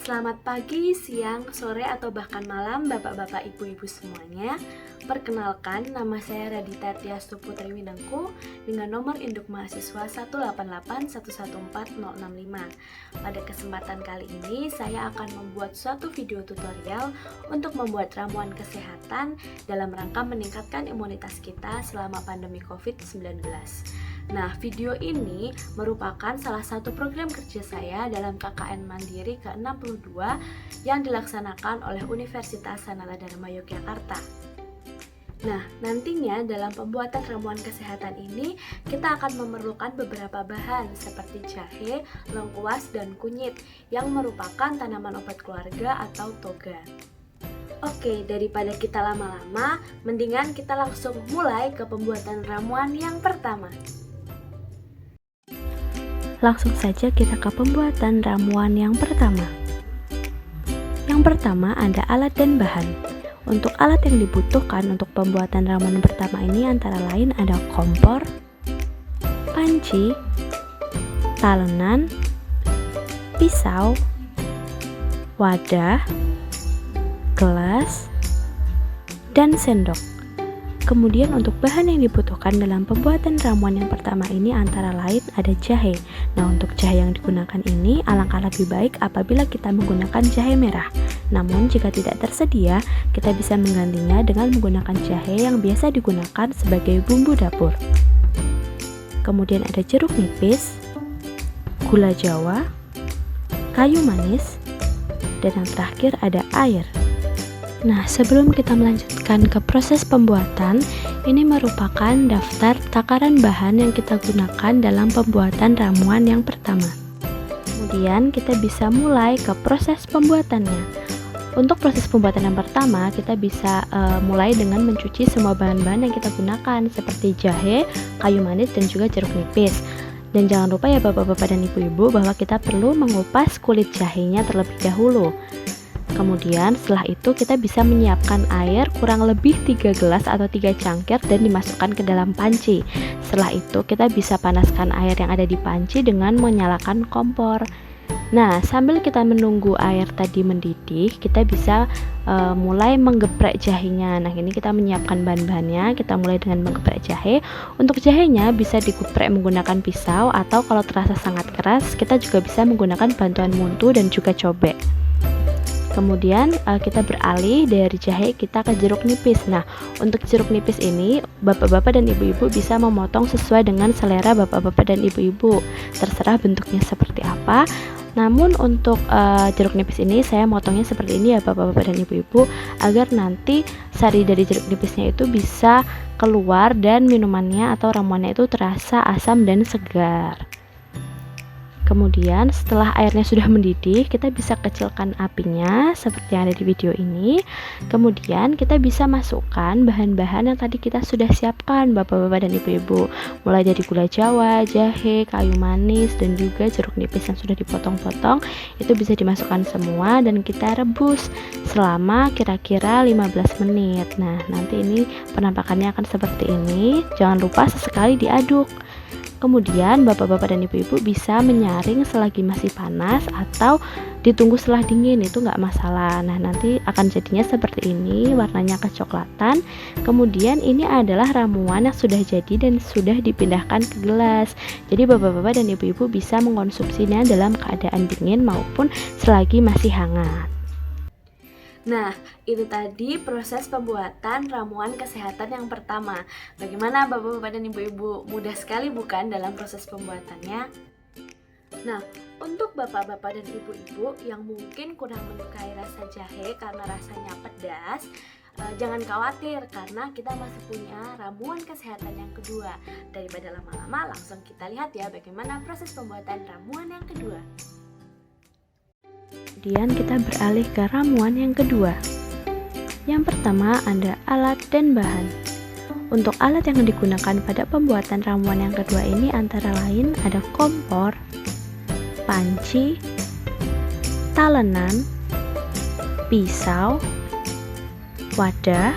Selamat pagi, siang, sore, atau bahkan malam Bapak-bapak, Ibu-ibu semuanya. Perkenalkan, nama saya Radita Tiastu Putri Winengku dengan nomor induk mahasiswa 188114065. Pada kesempatan kali ini, saya akan membuat suatu video tutorial untuk membuat ramuan kesehatan dalam rangka meningkatkan imunitas kita selama pandemi COVID-19. Nah, video ini merupakan salah satu program kerja saya dalam KKN Mandiri ke-62 yang dilaksanakan oleh Universitas Sanala Dharma Yogyakarta. Nah, nantinya dalam pembuatan ramuan kesehatan ini kita akan memerlukan beberapa bahan seperti jahe, lengkuas, dan kunyit yang merupakan tanaman obat keluarga atau toga. Oke, daripada kita lama-lama, mendingan kita langsung mulai ke pembuatan ramuan yang pertama. Langsung saja kita ke pembuatan ramuan yang pertama. Yang pertama ada alat dan bahan. Untuk alat yang dibutuhkan untuk pembuatan ramuan pertama ini antara lain ada kompor, panci, talenan, pisau, wadah, gelas, dan sendok. Kemudian untuk bahan yang dibutuhkan dalam pembuatan ramuan yang pertama ini antara lain ada jahe. Nah, untuk jahe yang digunakan ini alangkah lebih baik apabila kita menggunakan jahe merah. Namun jika tidak tersedia, kita bisa menggantinya dengan menggunakan jahe yang biasa digunakan sebagai bumbu dapur. Kemudian ada jeruk nipis, gula jawa, kayu manis, dan yang terakhir ada air. Nah, sebelum kita melanjutkan ke proses pembuatan, ini merupakan daftar takaran bahan yang kita gunakan dalam pembuatan ramuan yang pertama. Kemudian kita bisa mulai ke proses pembuatannya. Untuk proses pembuatan yang pertama, kita bisa mulai dengan mencuci semua bahan-bahan yang kita gunakan seperti jahe, kayu manis, dan juga jeruk nipis. Dan jangan lupa ya Bapak-bapak dan Ibu-ibu bahwa kita perlu mengupas kulit jahenya terlebih dahulu. Kemudian setelah itu kita bisa menyiapkan air kurang lebih 3 gelas atau 3 cangkir dan dimasukkan ke dalam panci. Setelah itu kita bisa panaskan air yang ada di panci dengan menyalakan kompor. Nah, sambil kita menunggu air tadi mendidih, kita bisa mulai menggeprek jahenya. Nah, ini kita menyiapkan bahan-bahannya. Kita mulai dengan menggeprek jahe. Untuk jahenya bisa digeprek menggunakan pisau atau kalau terasa sangat keras, kita juga bisa menggunakan bantuan muntu dan juga cobek. Kemudian kita beralih dari jahe kita ke jeruk nipis. Nah, untuk jeruk nipis ini Bapak-bapak dan Ibu-ibu bisa memotong sesuai dengan selera Bapak-bapak dan Ibu-ibu. Terserah bentuknya seperti apa. Namun untuk jeruk nipis ini saya motongnya seperti ini ya Bapak-bapak dan Ibu-ibu, agar nanti sari dari jeruk nipisnya itu bisa keluar dan minumannya atau ramuannya itu terasa asam dan segar. Kemudian setelah airnya sudah mendidih, kita bisa kecilkan apinya seperti yang ada di video ini. Kemudian kita bisa masukkan bahan-bahan yang tadi kita sudah siapkan Bapak-bapak dan Ibu-ibu. Mulai dari gula jawa, jahe, kayu manis, dan juga jeruk nipis yang sudah dipotong-potong. Itu bisa dimasukkan semua dan kita rebus selama kira-kira 15 menit. Nah, nanti ini penampakannya akan seperti ini. Jangan lupa sesekali diaduk. Kemudian Bapak-bapak dan Ibu-ibu bisa menyaring selagi masih panas atau ditunggu setelah dingin, itu nggak masalah. Nah, nanti akan jadinya seperti ini, warnanya kecoklatan. Kemudian ini adalah ramuan yang sudah jadi dan sudah dipindahkan ke gelas. Jadi Bapak-bapak dan Ibu-ibu bisa mengkonsumsinya dalam keadaan dingin maupun selagi masih hangat. Nah, itu tadi proses pembuatan ramuan kesehatan yang pertama. Bagaimana Bapak-bapak dan Ibu-ibu? Mudah sekali bukan dalam proses pembuatannya? Nah, untuk Bapak-bapak dan Ibu-ibu yang mungkin kurang menyukai rasa jahe karena rasanya pedas, jangan khawatir karena kita masih punya ramuan kesehatan yang kedua. Daripada lama-lama, langsung kita lihat ya bagaimana proses pembuatan ramuan yang kedua. Kemudian kita beralih ke ramuan yang kedua. Yang pertama ada alat dan bahan. Untuk alat yang digunakan pada pembuatan ramuan yang kedua ini antara lain ada kompor, panci, talenan, pisau, wadah,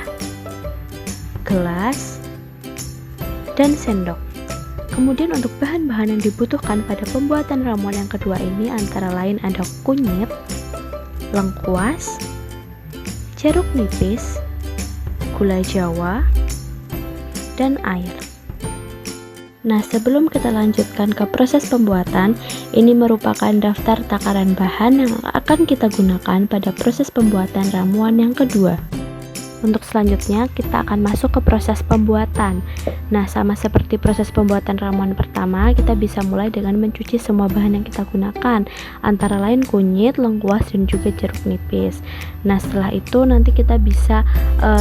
gelas, dan sendok. Kemudian untuk bahan-bahan yang dibutuhkan pada pembuatan ramuan yang kedua ini antara lain ada kunyit, lengkuas, jeruk nipis, gula jawa, dan air. Nah, sebelum kita lanjutkan ke proses pembuatan, ini merupakan daftar takaran bahan yang akan kita gunakan pada proses pembuatan ramuan yang kedua. Untuk selanjutnya, kita akan masuk ke proses pembuatan. Nah, sama seperti proses pembuatan ramuan pertama, kita bisa mulai dengan mencuci semua bahan yang kita gunakan, antara lain kunyit, lengkuas, dan juga jeruk nipis. Nah, setelah itu nanti kita bisa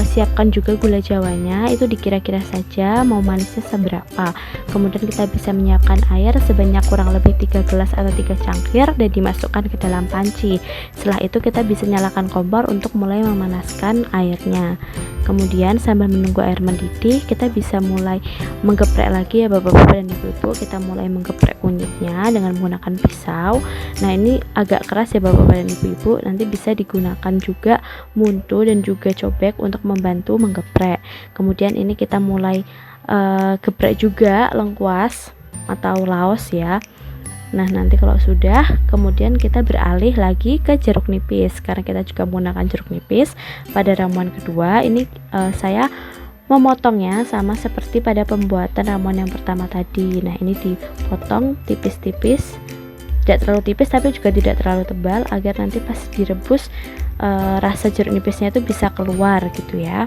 siapkan juga gula jawanya, itu dikira-kira saja mau manisnya seberapa. Kemudian kita bisa menyiapkan air sebanyak kurang lebih 3 gelas atau 3 cangkir dan dimasukkan ke dalam panci. Setelah itu kita bisa nyalakan kompor untuk mulai memanaskan airnya. Kemudian sambil menunggu air mendidih, kita bisa mulai menggeprek lagi ya bapak-bapak dan ibu-ibu. Kita mulai menggeprek kunyitnya dengan menggunakan pisau. Nah, ini agak keras ya bapak-bapak dan ibu-ibu, nanti bisa digunakan juga muntu dan juga cobek untuk membantu menggeprek. Kemudian ini kita mulai geprek juga lengkuas atau laos ya. Nah, nanti kalau sudah, kemudian kita beralih lagi ke jeruk nipis, karena kita juga menggunakan jeruk nipis pada ramuan kedua. Ini saya memotongnya sama seperti pada pembuatan ramuan yang pertama tadi. Nah, ini dipotong tipis-tipis, tidak terlalu tipis tapi juga tidak terlalu tebal, agar nanti pas direbus rasa jeruk nipisnya itu bisa keluar gitu ya.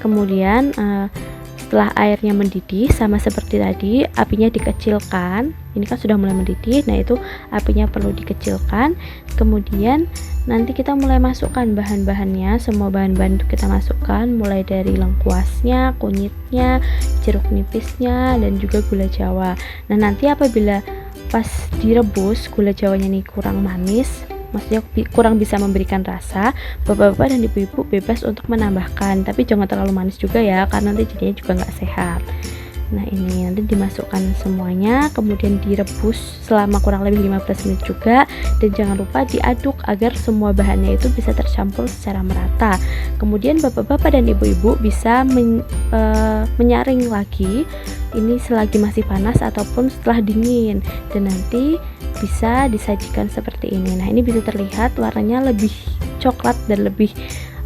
Kemudian setelah airnya mendidih, sama seperti tadi, apinya dikecilkan. Ini kan sudah mulai mendidih, nah itu apinya perlu dikecilkan. Kemudian nanti kita mulai masukkan bahan-bahannya. Semua bahan-bahan itu kita masukkan, mulai dari lengkuasnya, kunyitnya, jeruk nipisnya, dan juga gula jawa. Nah, nanti apabila pas direbus gula jawanya ini kurang manis, maksudnya kurang bisa memberikan rasa, bapak-bapak dan ibu-ibu bebas untuk menambahkan, tapi jangan terlalu manis juga ya, karena nanti jadinya juga nggak sehat. Nah, ini nanti dimasukkan semuanya, kemudian direbus selama kurang lebih 15 menit juga, dan jangan lupa diaduk agar semua bahannya itu bisa tercampur secara merata. Kemudian bapak-bapak dan ibu-ibu bisa menyaring lagi ini selagi masih panas ataupun setelah dingin, dan nanti bisa disajikan seperti ini. Nah, ini bisa terlihat warnanya lebih coklat dan lebih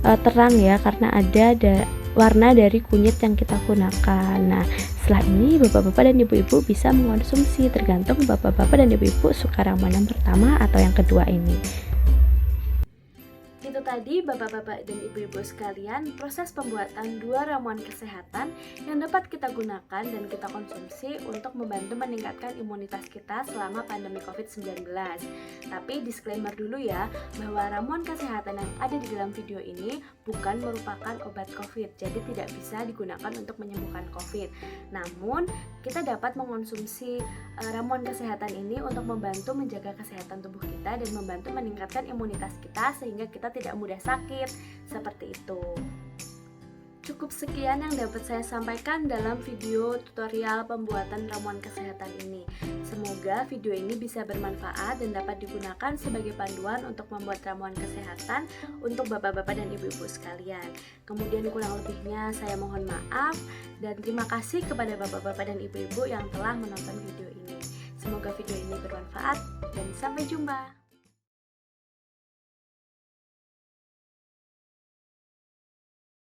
terang ya, karena ada warna dari kunyit yang kita gunakan. Nah, setelah ini bapak-bapak dan ibu-ibu bisa mengonsumsi, tergantung bapak-bapak dan ibu-ibu suka ramuan yang pertama atau yang kedua ini. Itu tadi bapak-bapak dan ibu-ibu sekalian, proses pembuatan 2 ramuan kesehatan yang dapat kita gunakan dan kita konsumsi untuk membantu meningkatkan imunitas kita selama pandemi COVID-19. Tapi disclaimer dulu ya, bahwa ramuan kesehatan yang ada di dalam video ini bukan merupakan obat COVID, jadi tidak bisa digunakan untuk menyembuhkan COVID. Namun, kita dapat mengonsumsi ramuan kesehatan ini untuk membantu menjaga kesehatan tubuh kita dan membantu meningkatkan imunitas kita sehingga kita tidak mudah sakit, seperti itu. Cukup sekian yang dapat saya sampaikan dalam video tutorial pembuatan ramuan kesehatan ini. Semoga video ini bisa bermanfaat dan dapat digunakan sebagai panduan untuk membuat ramuan kesehatan untuk bapak-bapak dan ibu-ibu sekalian. Kemudian kurang lebihnya saya mohon maaf, dan terima kasih kepada bapak-bapak dan ibu-ibu yang telah menonton video ini. Semoga video ini bermanfaat dan sampai jumpa.